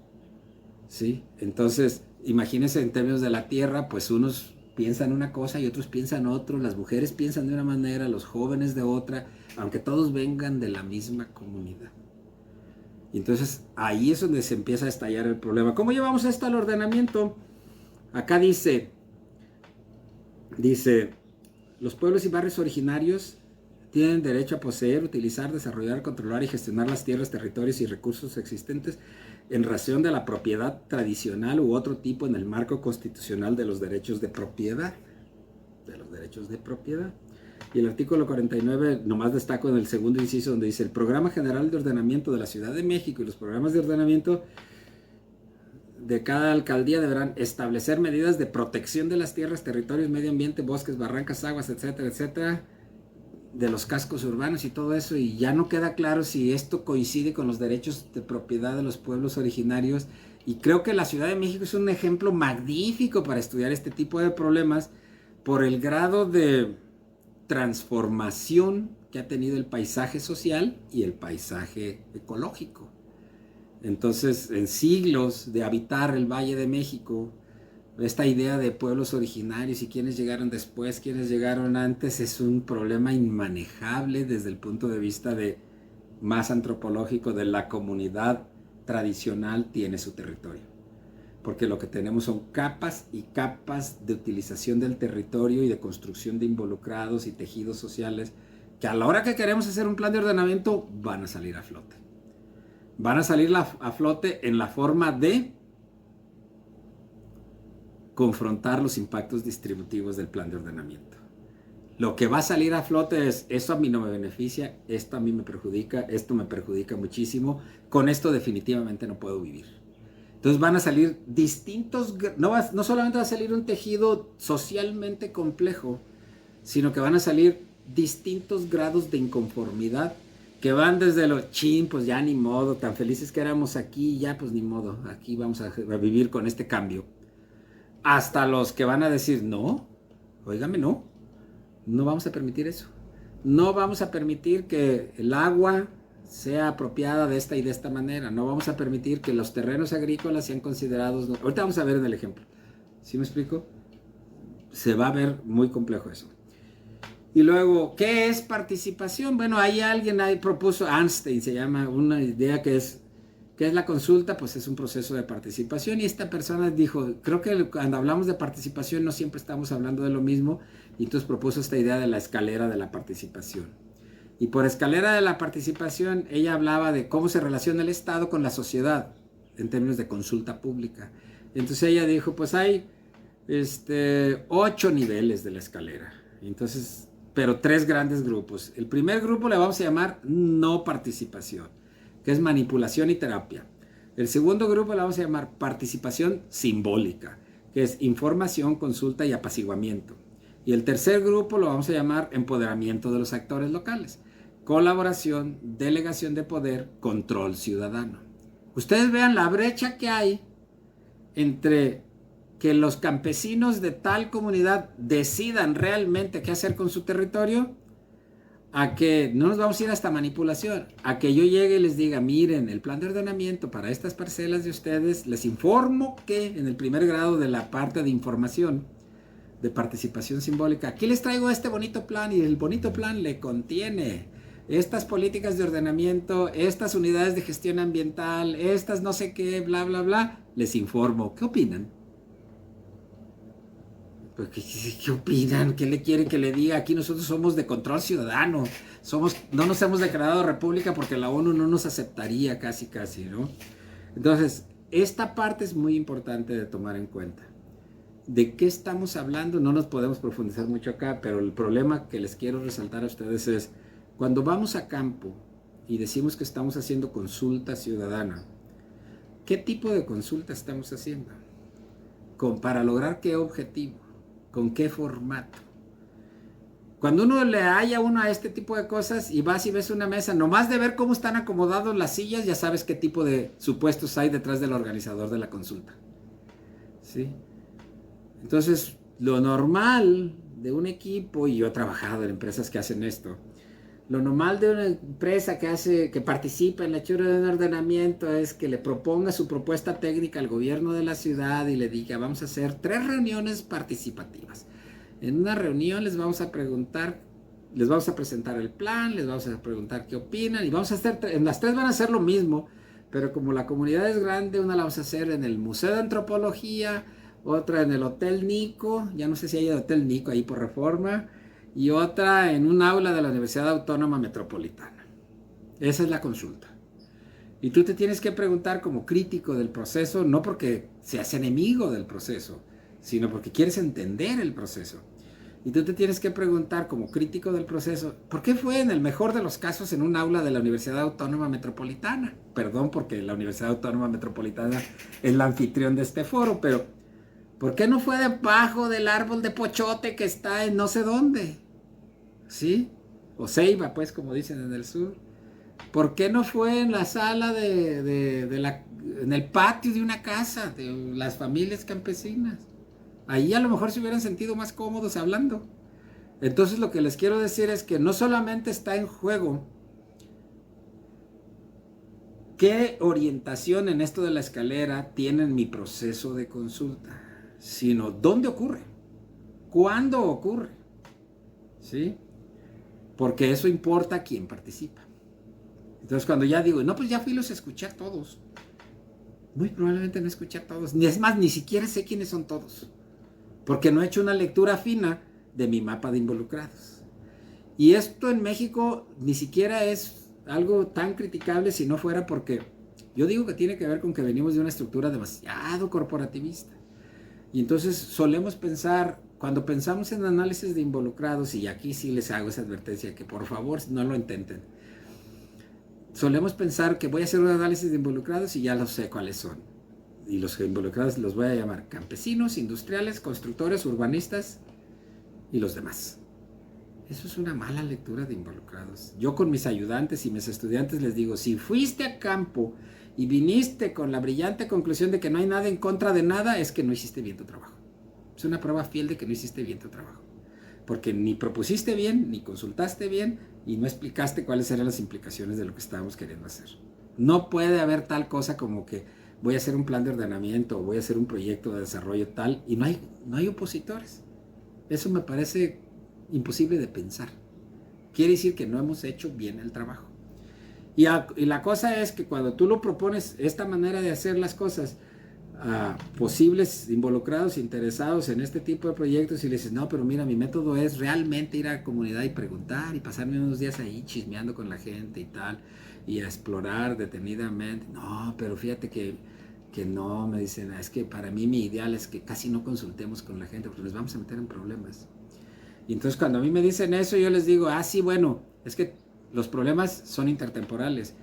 ¿Sí? Entonces, imagínense en términos de la tierra, pues unos piensan una cosa y otros piensan otro, las mujeres piensan de una manera, los jóvenes de otra, aunque todos vengan de la misma comunidad. Y entonces, ahí es donde se empieza a estallar el problema. ¿Cómo llevamos esto al ordenamiento? Acá dice, los pueblos y barrios originarios tienen derecho a poseer, utilizar, desarrollar, controlar y gestionar las tierras, territorios y recursos existentes en razón de la propiedad tradicional u otro tipo en el marco constitucional de los derechos de propiedad. Y el artículo 49, nomás destaco en el segundo inciso donde dice, el Programa General de Ordenamiento de la Ciudad de México y los programas de ordenamiento de cada alcaldía deberán establecer medidas de protección de las tierras, territorios, medio ambiente, bosques, barrancas, aguas, etcétera, etcétera, de los cascos urbanos y todo eso, y ya no queda claro si esto coincide con los derechos de propiedad de los pueblos originarios. Y creo que la Ciudad de México es un ejemplo magnífico para estudiar este tipo de problemas por el grado de transformación que ha tenido el paisaje social y el paisaje ecológico. Entonces, en siglos de habitar el Valle de México, esta idea de pueblos originarios y quiénes llegaron después, quiénes llegaron antes, es un problema inmanejable desde el punto de vista más antropológico de la comunidad tradicional tiene su territorio. Porque lo que tenemos son capas y capas de utilización del territorio y de construcción de involucrados y tejidos sociales que a la hora que queremos hacer un plan de ordenamiento van a salir a flote. Van a salir a flote en la forma de confrontar los impactos distributivos del plan de ordenamiento. Lo que va a salir a flote es, esto a mí no me beneficia, esto a mí me perjudica, esto me perjudica muchísimo, con esto definitivamente no puedo vivir. Entonces van a salir distintos, no solamente va a salir un tejido socialmente complejo, sino que van a salir distintos grados de inconformidad que van desde lo pues ya ni modo, tan felices que éramos aquí, ya pues ni modo, aquí vamos a vivir con este cambio, hasta los que van a decir, no, óigame, no vamos a permitir eso. No vamos a permitir que el agua sea apropiada de esta y de esta manera. No vamos a permitir que los terrenos agrícolas sean considerados... Ahorita vamos a ver en el ejemplo. ¿Sí me explico? Se va a ver muy complejo eso. Y luego, ¿qué es participación? Bueno, alguien propuso, Einstein se llama, una idea que es... ¿Qué es la consulta? Pues es un proceso de participación, y esta persona dijo, creo que cuando hablamos de participación no siempre estamos hablando de lo mismo, y entonces propuso esta idea de la escalera de la participación. Y por escalera de la participación, ella hablaba de cómo se relaciona el Estado con la sociedad, en términos de consulta pública. Entonces ella dijo, pues hay 8 niveles de la escalera, entonces, pero 3 grandes grupos. El primer grupo le vamos a llamar no participación, que es manipulación y terapia. El segundo grupo le vamos a llamar participación simbólica, que es información, consulta y apaciguamiento. Y el tercer grupo lo vamos a llamar empoderamiento de los actores locales, colaboración, delegación de poder, control ciudadano. Ustedes vean la brecha que hay entre que los campesinos de tal comunidad decidan realmente qué hacer con su territorio, a que no nos vamos a ir hasta manipulación, a que yo llegue y les diga, miren, el plan de ordenamiento para estas parcelas de ustedes, les informo que en el primer grado de la parte de información, de participación simbólica, aquí les traigo este bonito plan, y el bonito plan le contiene estas políticas de ordenamiento, estas unidades de gestión ambiental, estas no sé qué, bla, bla, bla, les informo. ¿Qué opinan? ¿Qué opinan? ¿Qué le quieren que le diga? Aquí nosotros somos de control ciudadano. No nos hemos declarado república porque la ONU no nos aceptaría casi, ¿no? Entonces, esta parte es muy importante de tomar en cuenta. ¿De qué estamos hablando? No nos podemos profundizar mucho acá, pero el problema que les quiero resaltar a ustedes es, cuando vamos a campo y decimos que estamos haciendo consulta ciudadana, ¿qué tipo de consulta estamos haciendo? ¿Para lograr qué objetivo? ¿Con qué formato? Cuando uno le halla a este tipo de cosas y vas y ves una mesa, nomás de ver cómo están acomodados las sillas, ya sabes qué tipo de supuestos hay detrás del organizador de la consulta. ¿Sí? Entonces, lo normal de un equipo, y yo he trabajado en empresas que hacen esto, lo normal de una empresa que participa en la hechura de un ordenamiento es que le proponga su propuesta técnica al gobierno de la ciudad y le diga, vamos a hacer 3 reuniones participativas. En una reunión les vamos a presentar el plan, les vamos a preguntar qué opinan, y vamos a hacer, en las 3 van a hacer lo mismo, pero como la comunidad es grande, una la vamos a hacer en el Museo de Antropología, otra en el Hotel Nico, ya no sé si hay el Hotel Nico ahí por Reforma, y otra en un aula de la Universidad Autónoma Metropolitana. Esa es la consulta. Y tú te tienes que preguntar como crítico del proceso, no porque seas enemigo del proceso, sino porque quieres entender el proceso. Y tú te tienes que preguntar, como crítico del proceso, ¿por qué fue en el mejor de los casos en un aula de la Universidad Autónoma Metropolitana? Perdón, porque la Universidad Autónoma Metropolitana es la anfitrión de este foro, pero ¿por qué no fue debajo del árbol de pochote que está en no sé dónde? ¿Sí? O ceiba, pues, como dicen en el sur. ¿Por qué no fue en la sala en el patio de una casa de las familias campesinas? Ahí a lo mejor se hubieran sentido más cómodos hablando. Entonces lo que les quiero decir es que no solamente está en juego qué orientación en esto de la escalera tiene mi proceso de consulta, sino dónde ocurre, cuándo ocurre, ¿sí? Porque eso importa a quién participa. Entonces cuando ya digo, no, pues ya fui los escuché a todos, muy probablemente no escuché a todos, ni es más, ni siquiera sé quiénes son todos, porque no he hecho una lectura fina de mi mapa de involucrados. Y esto en México ni siquiera es algo tan criticable si no fuera porque yo digo que tiene que ver con que venimos de una estructura demasiado corporativista. Y entonces solemos pensar, cuando pensamos en análisis de involucrados, y aquí sí les hago esa advertencia, que por favor no lo intenten, solemos pensar que voy a hacer un análisis de involucrados y ya lo sé cuáles son. Y los involucrados los voy a llamar campesinos, industriales, constructores, urbanistas y los demás. Eso es una mala lectura de involucrados. Yo con mis ayudantes y mis estudiantes les digo, si fuiste a campo y viniste con la brillante conclusión de que no hay nada en contra de nada, es que no hiciste bien tu trabajo. Es una prueba fiel de que no hiciste bien tu trabajo. Porque ni propusiste bien, ni consultaste bien, y no explicaste cuáles eran las implicaciones de lo que estábamos queriendo hacer. No puede haber tal cosa como que voy a hacer un plan de ordenamiento o voy a hacer un proyecto de desarrollo tal, y no hay opositores. Eso me parece imposible de pensar. Quiere decir que no hemos hecho bien el trabajo. Y la cosa es que cuando tú lo propones, esta manera de hacer las cosas, a posibles involucrados, interesados en este tipo de proyectos, y le dices, no, pero mira, mi método es realmente ir a la comunidad y preguntar y pasarme unos días ahí chismeando con la gente y tal, y a explorar detenidamente. No, pero fíjate que no, me dicen, es que para mí mi ideal es que casi no consultemos con la gente porque les vamos a meter en problemas. Y entonces cuando a mí me dicen eso, yo les digo, sí, bueno, es que los problemas son intertemporales.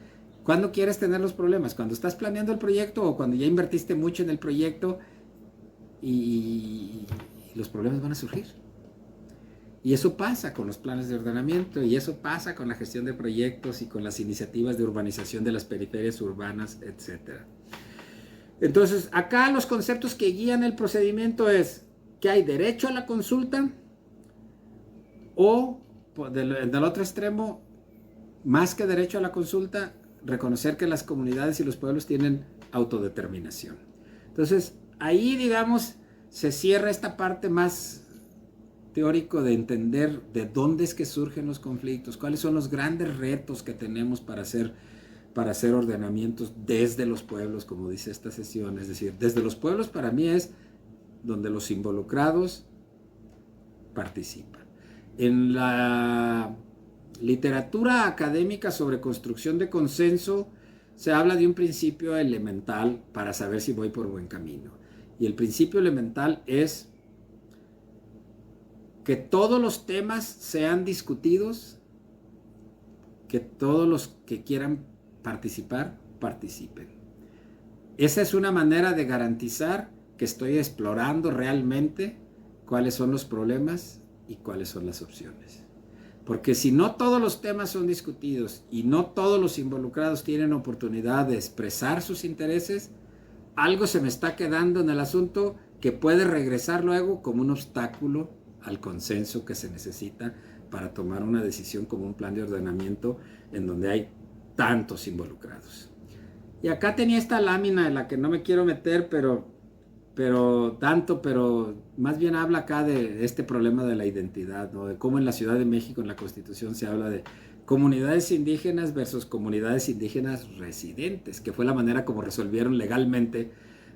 ¿Cuándo quieres tener los problemas? ¿Cuando estás planeando el proyecto o cuando ya invertiste mucho en el proyecto y los problemas van a surgir? Y eso pasa con los planes de ordenamiento, y eso pasa con la gestión de proyectos y con las iniciativas de urbanización de las periferias urbanas, etc. Entonces, acá los conceptos que guían el procedimiento es que hay derecho a la consulta, o del otro extremo, más que derecho a la consulta, reconocer que las comunidades y los pueblos tienen autodeterminación. Entonces, ahí, digamos, se cierra esta parte más teórico de entender de dónde es que surgen los conflictos, cuáles son los grandes retos que tenemos para hacer ordenamientos desde los pueblos, como dice esta sesión. Es decir, desde los pueblos para mí es donde los involucrados participan. En la literatura académica sobre construcción de consenso se habla de un principio elemental para saber si voy por buen camino. Y el principio elemental es que todos los temas sean discutidos, que todos los que quieran participar, participen. Esa es una manera de garantizar que estoy explorando realmente cuáles son los problemas y cuáles son las opciones. Porque si no todos los temas son discutidos y no todos los involucrados tienen oportunidad de expresar sus intereses, algo se me está quedando en el asunto que puede regresar luego como un obstáculo al consenso que se necesita para tomar una decisión como un plan de ordenamiento en donde hay tantos involucrados. Y acá tenía esta lámina en la que no me quiero meter, pero más bien habla acá de este problema de la identidad, ¿no? De cómo en la Ciudad de México, en la Constitución, se habla de comunidades indígenas versus comunidades indígenas residentes, que fue la manera como resolvieron legalmente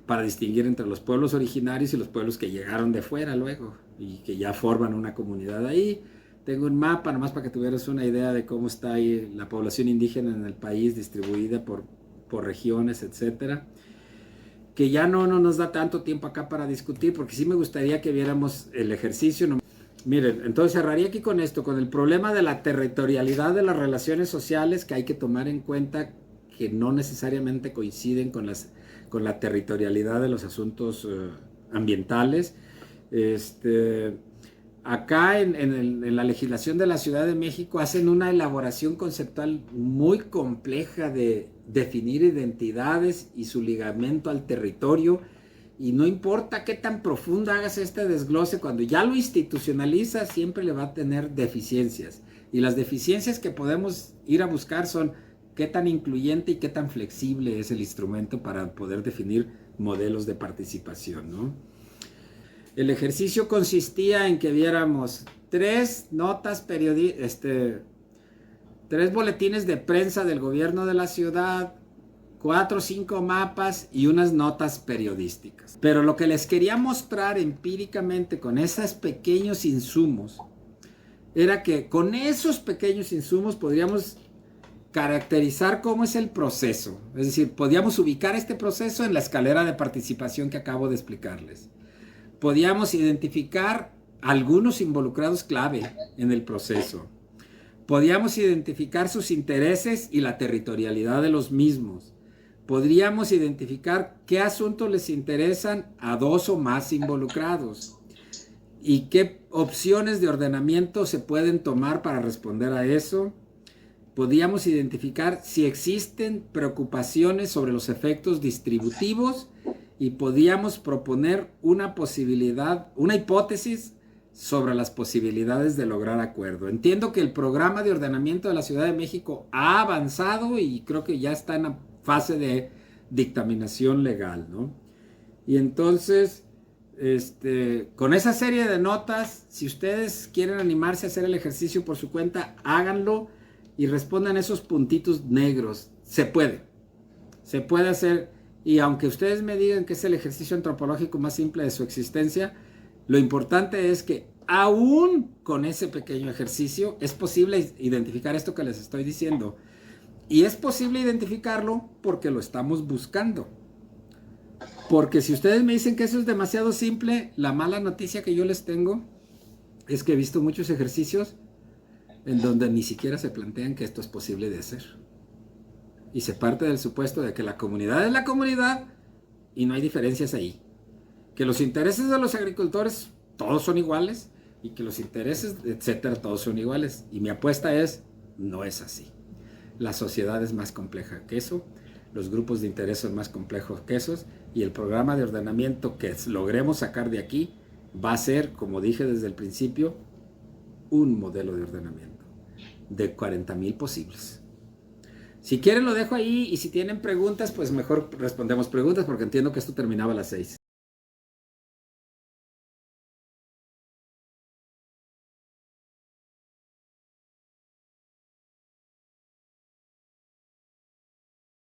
para distinguir entre los pueblos originarios y los pueblos que llegaron de fuera luego y que ya forman una comunidad ahí. Tengo un mapa, nomás para que tuvieras una idea de cómo está ahí la población indígena en el país, distribuida por regiones, etcétera, que ya no nos da tanto tiempo acá para discutir, porque sí me gustaría que viéramos el ejercicio. Miren, entonces cerraría aquí con esto, con el problema de la territorialidad de las relaciones sociales, que hay que tomar en cuenta que no necesariamente coinciden con la territorialidad de los asuntos ambientales. Acá en la legislación de la Ciudad de México hacen una elaboración conceptual muy compleja de definir identidades y su ligamento al territorio. Y no importa qué tan profundo hagas este desglose, cuando ya lo institucionalizas, siempre le va a tener deficiencias. Y las deficiencias que podemos ir a buscar son qué tan incluyente y qué tan flexible es el instrumento para poder definir modelos de participación, ¿no? El ejercicio consistía en que viéramos 3 notas periodísticas, 3 boletines de prensa del gobierno de la ciudad, 4 o 5 mapas y unas notas periodísticas. Pero lo que les quería mostrar empíricamente con esos pequeños insumos era que con esos pequeños insumos podríamos caracterizar cómo es el proceso. Es decir, podíamos ubicar este proceso en la escalera de participación que acabo de explicarles. Podíamos identificar algunos involucrados clave en el proceso. Podíamos identificar sus intereses y la territorialidad de los mismos. Podríamos identificar qué asuntos les interesan a 2 o más involucrados y qué opciones de ordenamiento se pueden tomar para responder a eso. Podríamos identificar si existen preocupaciones sobre los efectos distributivos y podíamos proponer una posibilidad, una hipótesis sobre las posibilidades de lograr acuerdo. Entiendo que el programa de ordenamiento de la Ciudad de México ha avanzado y creo que ya está en la fase de dictaminación legal, ¿no? Y entonces, con esa serie de notas, si ustedes quieren animarse a hacer el ejercicio por su cuenta, háganlo y respondan esos puntitos negros. Se puede hacer. Y aunque ustedes me digan que es el ejercicio antropológico más simple de su existencia, lo importante es que aún con ese pequeño ejercicio es posible identificar esto que les estoy diciendo. Y es posible identificarlo porque lo estamos buscando. Porque si ustedes me dicen que eso es demasiado simple, la mala noticia que yo les tengo es que he visto muchos ejercicios en donde ni siquiera se plantean que esto es posible de hacer. Y se parte del supuesto de que la comunidad es la comunidad y no hay diferencias ahí. Que los intereses de los agricultores todos son iguales y que los intereses, etcétera, todos son iguales. Y mi apuesta es, no es así. La sociedad es más compleja que eso, los grupos de interés son más complejos que esos y el programa de ordenamiento que logremos sacar de aquí va a ser, como dije desde el principio, un modelo de ordenamiento de 40,000 posibles. Si quieren lo dejo ahí y si tienen preguntas, pues mejor respondemos preguntas porque entiendo que esto terminaba a las 6.